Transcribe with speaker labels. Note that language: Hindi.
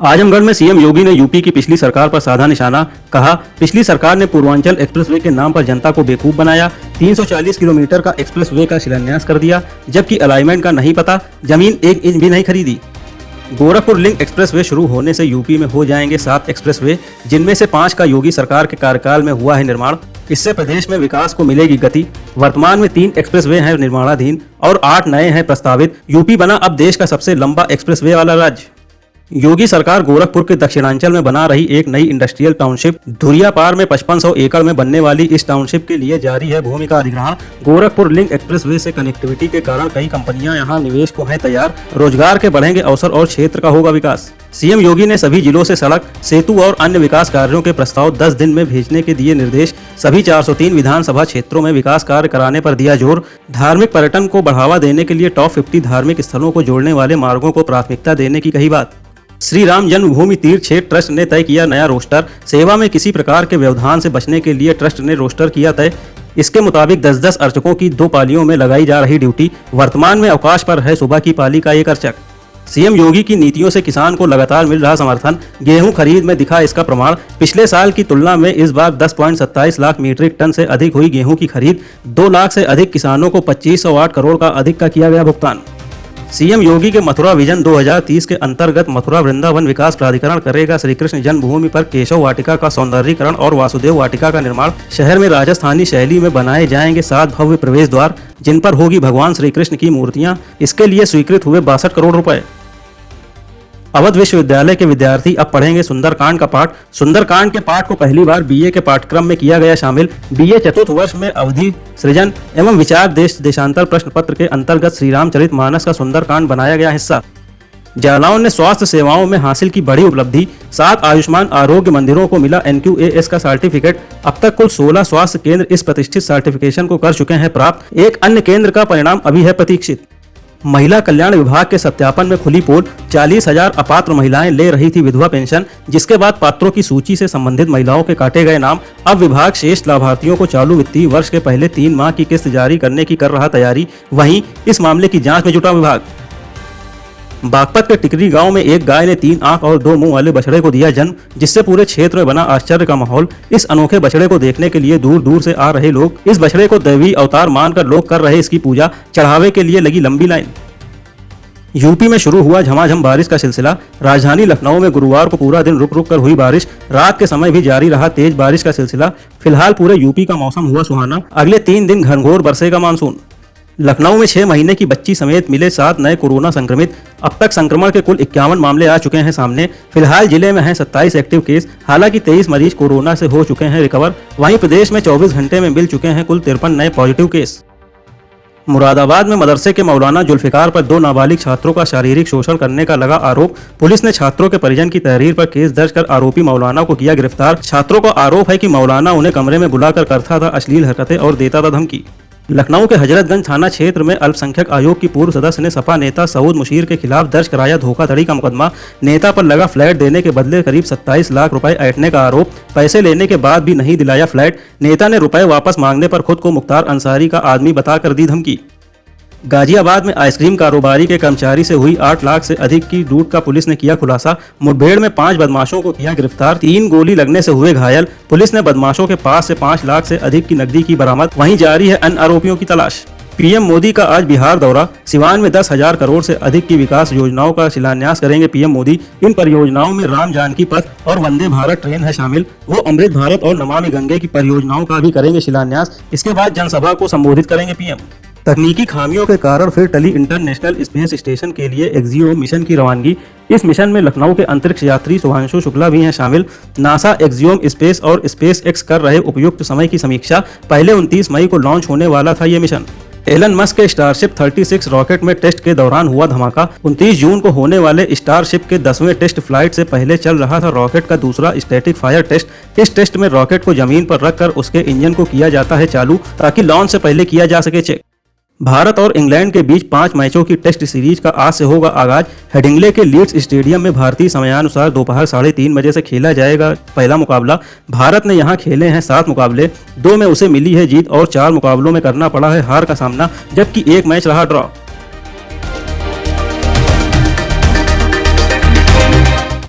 Speaker 1: आजमगढ़ में सीएम योगी ने यूपी की पिछली सरकार पर साधा निशाना। कहा, पिछली सरकार ने पूर्वांचल एक्सप्रेसवे के नाम पर जनता को बेवकूफ बनाया। 340 किलोमीटर का एक्सप्रेसवे का शिलान्यास कर दिया, जबकि अलाइनमेंट का नहीं पता, जमीन 1 इंच भी नहीं खरीदी। गोरखपुर लिंक एक्सप्रेसवे शुरू होने से यूपी में हो जाएंगे 7 एक्सप्रेसवे, जिनमें से 5 का योगी सरकार के कार्यकाल में हुआ है निर्माण। इससे प्रदेश में विकास को मिलेगी गति। वर्तमान में 3 एक्सप्रेसवे हैं निर्माणाधीन और 8 नए हैं प्रस्तावित। यूपी बना अब देश का सबसे लंबा एक्सप्रेसवे वाला राज्य। योगी सरकार गोरखपुर के दक्षिणांचल में बना रही एक नई इंडस्ट्रियल टाउनशिप धुरियापार में 5500 एकड़ में बनने वाली इस टाउनशिप के लिए जारी है भूमि का अधिग्रहण। गोरखपुर लिंक एक्सप्रेसवे से कनेक्टिविटी के कारण कई कंपनियां यहां निवेश को हैं तैयार। रोजगार के बढ़ेंगे अवसर और क्षेत्र का होगा विकास। सीएम योगी ने सभी जिलों से सड़क, सेतु और अन्य विकास कार्यों के प्रस्ताव 10 दिन में भेजने के दिए निर्देश। सभी 403 विधानसभा क्षेत्रों में विकास कार्य कराने पर दिया जोर। धार्मिक पर्यटन को बढ़ावा देने के लिए टॉप 50 धार्मिक स्थलों को जोड़ने वाले मार्गों को प्राथमिकता देने की कही बात। श्री राम जन्मभूमि तीर्थ क्षेत्र ट्रस्ट ने तय किया नया रोस्टर। सेवा में किसी प्रकार के व्यवधान से बचने के लिए ट्रस्ट ने रोस्टर किया तय। इसके मुताबिक 10-10 अर्चकों की 2 पालियों में लगाई जा रही ड्यूटी। वर्तमान में अवकाश पर है सुबह की पाली का एक अर्चक। सीएम योगी की नीतियों से किसान को लगातार मिल रहा समर्थन। गेहूं खरीद में दिखा इसका प्रमाण। पिछले साल की तुलना में इस बार 10.27 लाख मीट्रिक टन से अधिक हुई गेहूं की खरीद। 2 लाख से अधिक किसानों को 2508 करोड़ का अधिक का किया गया भुगतान। सीएम योगी के मथुरा विजन 2030 के अंतर्गत मथुरा वृंदावन विकास प्राधिकरण करेगा श्री कृष्ण जन्मभूमि पर केशव वाटिका का सौंदर्यीकरण और वासुदेव वाटिका का निर्माण। शहर में राजस्थानी शैली में बनाए जाएंगे 7 भव्य प्रवेश द्वार, जिन पर होगी भगवान श्री कृष्ण की मूर्तियां। इसके लिए स्वीकृत हुए 62 करोड़ रुपए। अवध विश्वविद्यालय के विद्यार्थी अब पढ़ेंगे सुंदरकांड का पाठ। सुंदरकांड के पाठ को पहली बार बीए के पाठ्यक्रम में किया गया शामिल। बीए चतुर्थ वर्ष में अवधि, सृजन एवं विचार देशांतर प्रश्न पत्र के अंतर्गत श्री रामचरितमानस का सुंदरकांड बनाया गया हिस्सा। जालौन ने स्वास्थ्य सेवाओं में हासिल की बड़ी उपलब्धि। 7 आयुष्मान आरोग्य मंदिरों को मिला NQAS का सर्टिफिकेट। अब तक कुल 16 स्वास्थ्य केंद्र इस प्रतिष्ठित सर्टिफिकेशन को कर चुके हैं प्राप्त। एक अन्य केंद्र का परिणाम अभी है प्रतीक्षित। महिला कल्याण विभाग के सत्यापन में खुली पोल। 40,000 अपात्र महिलाएं ले रही थी विधवा पेंशन, जिसके बाद पात्रों की सूची से संबंधित महिलाओं के काटे गए नाम। अब विभाग शेष लाभार्थियों को चालू वित्तीय वर्ष के पहले 3 माह की किस्त जारी करने की कर रहा तैयारी। वहीं इस मामले की जांच में जुटा विभाग। बागपत के टिकरी गांव में एक गाय ने 3 आंख और 2 मुंह वाले बछड़े को दिया जन्म, जिससे पूरे क्षेत्र में बना आश्चर्य का माहौल। इस अनोखे बछड़े को देखने के लिए दूर दूर से आ रहे लोग। इस बछड़े को दैवी अवतार मानकर लोग कर रहे इसकी पूजा। चढ़ावे के लिए लगी लंबी लाइन। यूपी में शुरू हुआ झमाझम बारिश का सिलसिला। राजधानी लखनऊ में गुरुवार को पूरा दिन रुक रुक कर हुई बारिश। रात के समय भी जारी रहा तेज बारिश का सिलसिला। फिलहाल पूरे यूपी का मौसम हुआ सुहाना। अगले 3 दिन घनघोर बरसेगा मानसून। लखनऊ में 6 महीने की बच्ची समेत मिले 7 नए कोरोना संक्रमित। अब तक संक्रमण के कुल 51 मामले आ चुके हैं सामने। फिलहाल जिले में हैं 27 एक्टिव केस। हालांकि 23 मरीज कोरोना से हो चुके हैं रिकवर। वहीं प्रदेश में 24 घंटे में मिल चुके हैं कुल 53 नए पॉजिटिव केस। मुरादाबाद में मदरसे के मौलाना जुल्फिकार पर 2 नाबालिग छात्रों का शारीरिक शोषण करने का लगा आरोप। पुलिस ने छात्रों के परिजन की तहरीर पर केस दर्ज कर आरोपी मौलाना को किया गिरफ्तार। छात्रों का आरोप है कि मौलाना उन्हें कमरे में बुलाकर करता था अश्लील हरकतें और देता था धमकी। लखनऊ के हजरतगंज थाना क्षेत्र में अल्पसंख्यक आयोग की पूर्व सदस्य ने सपा नेता सऊद मुशीर के खिलाफ दर्ज कराया धोखाधड़ी का मुकदमा। नेता पर लगा फ्लैट देने के बदले करीब 27 लाख रुपए ऐंठने का आरोप। पैसे लेने के बाद भी नहीं दिलाया फ्लैट। नेता ने रुपए वापस मांगने पर खुद को मुख्तार अंसारी का आदमी बताकर दी धमकी। गाजियाबाद में आइसक्रीम कारोबारी के कर्मचारी से हुई 8 लाख से अधिक की लूट का पुलिस ने किया खुलासा। मुठभेड़ में 5 बदमाशों को किया गिरफ्तार। 3 गोली लगने से हुए घायल। पुलिस ने बदमाशों के पास से 5 लाख से अधिक की नकदी की बरामद। वहीं जारी है अन्य आरोपियों की तलाश। पीएम मोदी का आज बिहार दौरा। सिवान में 10,000 करोड़ से अधिक की विकास योजनाओं का शिलान्यास करेंगे पीएम मोदी। इन परियोजनाओं में राम जानकी पथ और वंदे भारत ट्रेन है शामिल। वो अमृत भारत और नमामि गंगे की परियोजनाओं का भी करेंगे शिलान्यास। इसके बाद जनसभा को संबोधित करेंगे पीएम। तकनीकी खामियों के कारण फिर टली इंटरनेशनल स्पेस स्टेशन के लिए एक्जियोम मिशन की रवानगी। इस मिशन में लखनऊ के अंतरिक्ष यात्री शुभांशु शुक्ला भी हैं शामिल। नासा एक्जियोम स्पेस और स्पेस एक्स कर रहे उपयुक्त समय की समीक्षा। पहले 29 मई को लॉन्च होने वाला था ये मिशन। एलन मस्क के स्टारशिप 36 रॉकेट में टेस्ट के दौरान हुआ धमाका। 29 जून को होने वाले स्टारशिप के 10वें टेस्ट फ्लाइट से पहले चल रहा था रॉकेट का दूसरा स्टैटिक फायर टेस्ट। इस टेस्ट में रॉकेट को जमीन पर रखकर उसके इंजन को किया जाता है चालू, ताकि लॉन्च से पहले किया जा सके चेक। भारत और इंग्लैंड के बीच 5 मैचों की टेस्ट सीरीज का आज से होगा आगाज। हेडिंग्ले के लीड्स स्टेडियम में भारतीय समयानुसार दोपहर 3:30 बजे से खेला जाएगा पहला मुकाबला। भारत ने यहां खेले हैं 7 मुकाबले, 2 में उसे मिली है जीत और 4 मुकाबलों में करना पड़ा है हार का सामना, जबकि 1 मैच रहा ड्रॉ।